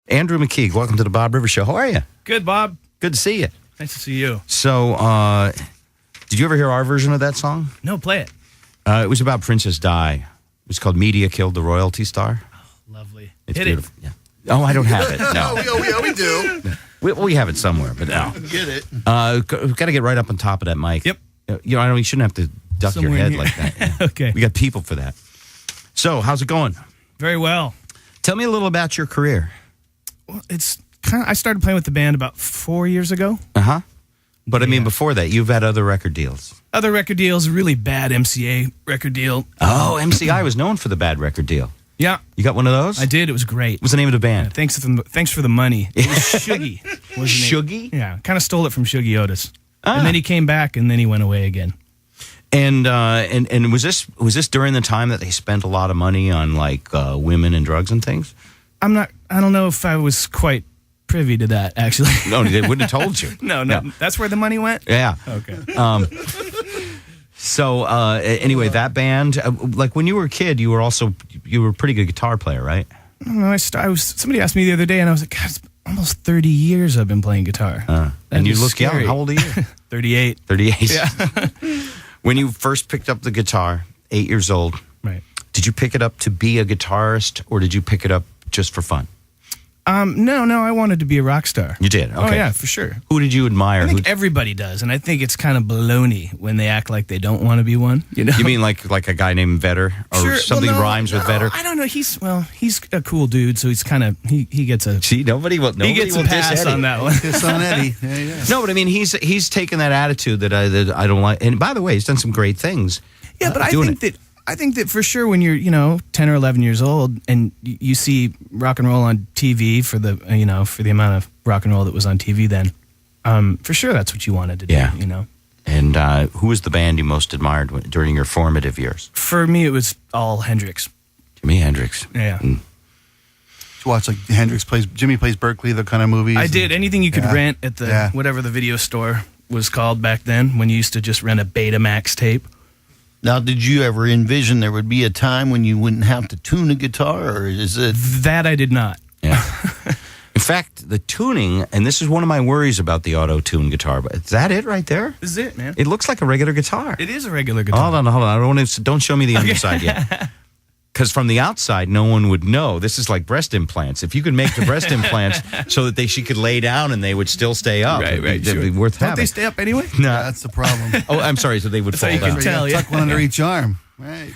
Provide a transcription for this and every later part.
Andrew McKeag, welcome to the Bob Rivers Show. How are you? Good, Bob. Good to see you. Nice to see you. So, did you ever hear our version of that song? No, play it. It was about Princess Di. It was called Media Killed the Royalty Star. Oh, lovely. It's Hit beautiful. Yeah. Oh, I don't have it. No. we do. We have it somewhere, but no. Get it. We've got to get right up on top of that mic. Yep. You know, I know you shouldn't have to duck Somewhere your in head here. like that. Yeah. Okay. We got people for that. So, how's it going? Very well. Tell me a little about your career. Well, it's kind of. I started playing with the band about 4 years ago. Uh-huh. But I mean, Yeah. before that, you've had other record deals. Other record deals, a really bad MCA record deal. Oh, MCI was known for the bad record deal. Yeah, You got one of those? I did. It was great. What's the name of the band? Thanks for the money. It was Shuggy. Was his name. Shuggy? Yeah, kind of stole it from Shuggy Otis. Ah. And then he came back, and then he went away again. And was this during the time that they spent a lot of money on like women and drugs and things? I don't know if I was quite privy to that, actually. No, they wouldn't have told you. No. That's where the money went? Yeah. Okay. So anyway, that band, like when you were a kid, you were a pretty good guitar player, right? I don't know. Somebody asked me the other day, and I was like, God, it's almost 30 years I've been playing guitar. And you is look scary. young. How old are you? 38. 38. Yeah. When you first picked up the guitar, 8 years old, Right. did you pick it up to be a guitarist or did you pick it up just for fun? No, I wanted to be a rock star. You did? Okay. Oh, yeah, for sure. Who did you admire? I think everybody does, and I think it's kind of baloney when they act like they don't want to be one. You know? You mean like a guy named Vetter or Sure. something Well, no, rhymes with Vetter? I don't know. He's a cool dude, so he's kind of he gets a See, nobody will he gets a diss pass Eddie. on that one. Kiss on Eddie. Yeah. No, but I mean, he's taken that attitude that I don't like. And by the way, he's done some great things. Yeah, but doing I think that for sure when you're 10 or 11 years old and you see rock and roll on TV for the amount of rock and roll that was on TV then, for sure that's what you wanted to do. Yeah. And who was the band you most admired during your formative years? For me, it was all Hendrix. Jimi Hendrix. Yeah. To watch like Jimmy plays Berkeley, the kind of movies. I did anything you could Yeah. rent at the Yeah. whatever the video store was called back then when you used to just rent a Betamax tape. Now, did you ever envision there would be a time when you wouldn't have to tune a guitar, or is it? That I did not. Yeah. In fact, the tuning, and this is one of my worries about the auto-tune guitar, but is that it right there? This is it, man. It looks like a regular guitar. It is a regular guitar. Hold on. Don't show me the underside yet. Because from the outside, no one would know. This is like breast implants. If you could make the breast implants so that she could lay down and they would still stay up, Right, it'd be worth Don't having. they stay up anyway? No. That's the problem. Oh, I'm sorry. So they would That's how fall you can down. tell. Yeah. Tuck one under each arm. Right.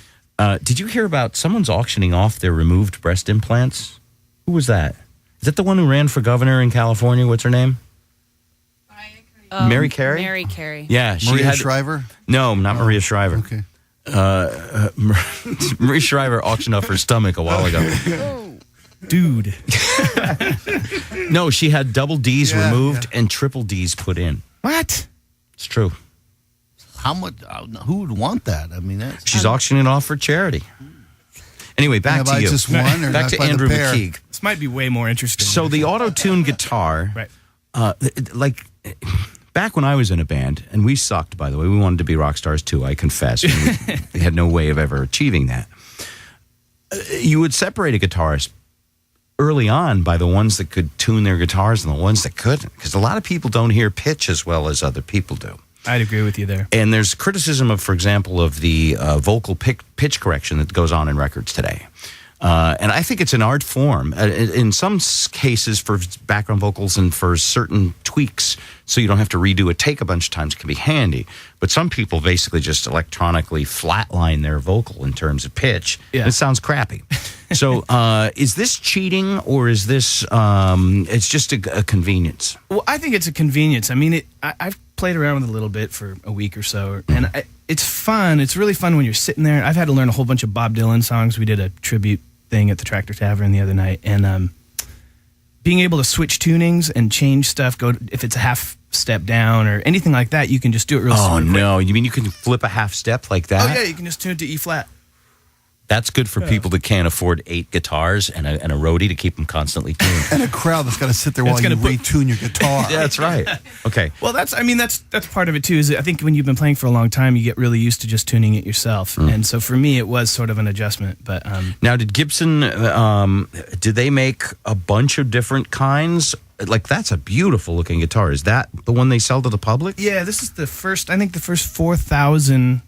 Did you hear about someone's auctioning off their removed breast implants? Who was that? Is that the one who ran for governor in California? What's her name? Mary Carey? Mary Carey. Yeah, she Maria had. Shriver. No, not Maria Shriver. Okay. Maria Shriver auctioned off her stomach a while ago. Dude. No, she had double D's Yeah, removed and triple D's put in. What? It's true. How much? Who would want that? I mean, that's She's auctioning off for charity. Anyway, back Can I to buy you. just one or Back not to buy the Andrew pair? McKeag. This might be way more interesting. So the auto-tune guitar, Right. like back when I was in a band, and we sucked, by the way. We wanted to be rock stars too, I confess. We had no way of ever achieving that. You would separate a guitarist early on by the ones that could tune their guitars and the ones that couldn't, because a lot of people don't hear pitch as well as other people do. I'd agree with you there. And there's criticism of, for example, of the vocal pitch correction that goes on in records today. And I think it's an art form. In some cases for background vocals and for certain tweaks, so you don't have to redo a take a bunch of times, can be handy. But some people basically just electronically flatline their vocal in terms of pitch. Yeah. It sounds crappy. So is this cheating or is this it's just a convenience? Well, I think it's a convenience. I mean, I've played around with it a little bit for a week or so, and it's fun. It's really fun when you're sitting there. I've had to learn a whole bunch of Bob Dylan songs. We did a tribute thing at the Tractor Tavern the other night, and being able to switch tunings and change stuff, if it's a half step down or anything like that, you can just do it real Oh, super quick. no. You mean you can flip a half step like that? Oh, yeah, you can just tune it to E flat. That's good for people that can't afford 8 guitars and a roadie to keep them constantly tuned. And a crowd that's got to sit there while you retune your guitar. Yeah, that's right. Okay. Well, that's part of it too. Is I think when you've been playing for a long time, you get really used to just tuning it yourself. And so for me, it was sort of an adjustment. But now, did Gibson? Did they make a bunch of different kinds? Like, that's a beautiful looking guitar. Is that the one they sell to the public? Yeah, this is the first. I think the first 4,000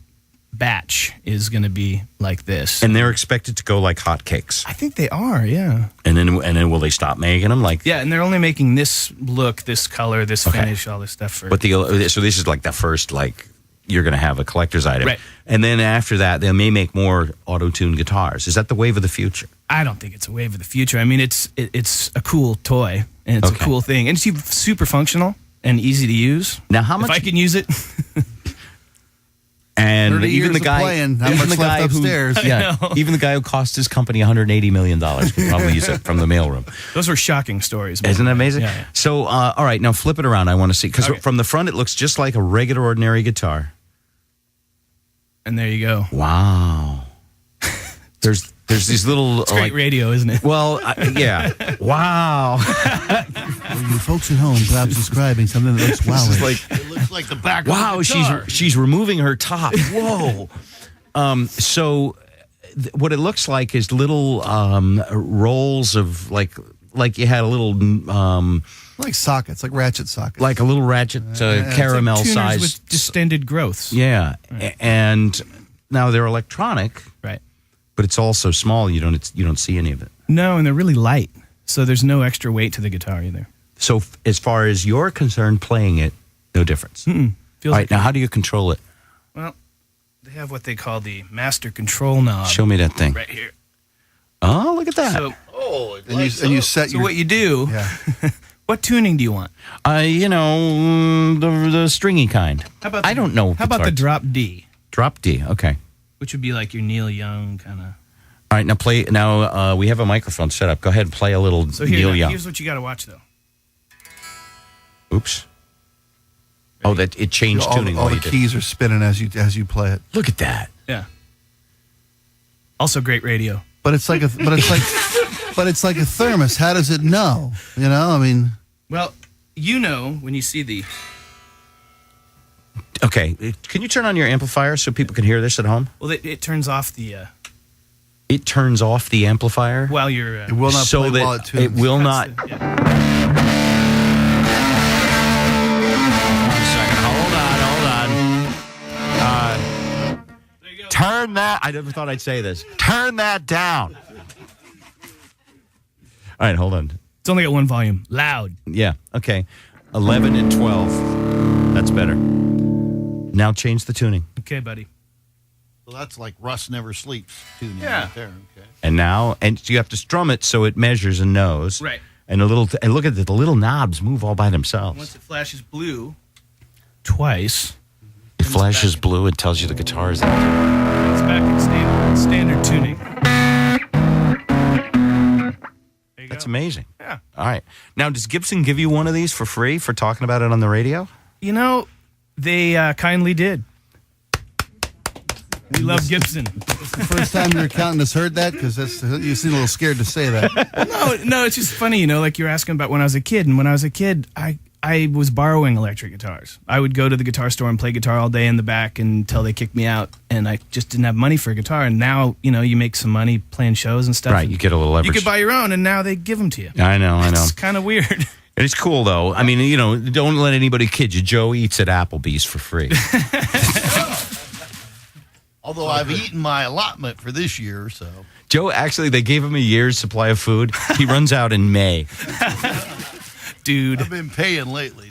batch is going to be like this. And they're expected to go like hotcakes. I think they are, yeah. And then will they stop making them? Like, yeah, and they're only making this look, this color, this finish, all this stuff for. But so this is like the first, like, you're going to have a collector's item, right? And then after that, they may make more auto-tuned guitars. Is that the wave of the future? I don't think it's a wave of the future. I mean, it's a cool toy and it's a cool thing, and it's super functional and easy to use. Now, how much? If I can use it. And even the guy, upstairs. Even the guy who cost his company $180 million could probably use it from the mailroom. Those were shocking stories. Isn't that amazing? Yeah. So, all right, now flip it around. I want to see, because from the front it looks just like a regular, ordinary guitar. And there you go. Wow. There's these little... It's great radio, isn't it? Well, yeah. Wow. For you folks at home, perhaps describing something that looks wow. It looks like the back of wow, the guitar. she's removing her top. Whoa. So what it looks like is little rolls of like you had a little like sockets, like ratchet sockets, like a little ratchet caramel like tuners size with distended growths. Yeah, right. And now they're electronic, right? But it's also small. You don't see any of it. No, and they're really light, so there's no extra weight to the guitar either. So as far as you're concerned, playing it, no difference. Feels all right, like now how do you control it? Well, they have what they call the master control knob. Show me that thing right here. Oh, look at that. So, and you set so what you do? Yeah. What tuning do you want? The stringy kind. How about I don't know. How about the drop D? Drop D. Okay. Which would be like your Neil Young kind of. All right, now play. Now we have a microphone set up. Go ahead and play a little Neil Young. Here's what you got to watch, though. Oops. Oh, that it changed tuning. All the keys are spinning as you play it. Look at that. Yeah. Also, great radio. But it's like a thermos. How does it know? You know, I mean. Well, when you see the. Okay, can you turn on your amplifier so people can hear this at home? Well, it turns off the. It turns off the amplifier while you're. It will not play while it tunes. It will not. Turn that. I never thought I'd say this. Turn that down. All right, hold on. It's only got one volume. Loud. Yeah. Okay. 11 and 12. That's better. Now change the tuning. Okay, buddy. Well, that's like Russ Never Sleeps tuning right there. Okay. And now, you have to strum it so it measures and knows. Right. And and look at the little knobs move all by themselves. Once it flashes blue twice. It flashes blue and tells you the guitar is there. It's back in standard tuning. There you That's go. amazing. Yeah. All right. Now, does Gibson give you one of these for free for talking about it on the radio? They kindly did. We love Gibson. It's the first time your accountant has heard that, because you seem a little scared to say that. No, it's just funny, like you're asking about when I was a kid. And when I was a kid, I was borrowing electric guitars. I would go to the guitar store and play guitar all day in the back until they kicked me out. And I just didn't have money for a guitar. And now, you make some money playing shows and stuff. Right, you get a little leverage. You could buy your own, and now they give them to you. I know. It's kind of weird. It's cool, though. I mean, don't let anybody kid you. Joe eats at Applebee's for free. Although I've eaten my allotment for this year, so. Joe, actually, they gave him a year's supply of food. He runs out in May. Dude. I've been paying lately.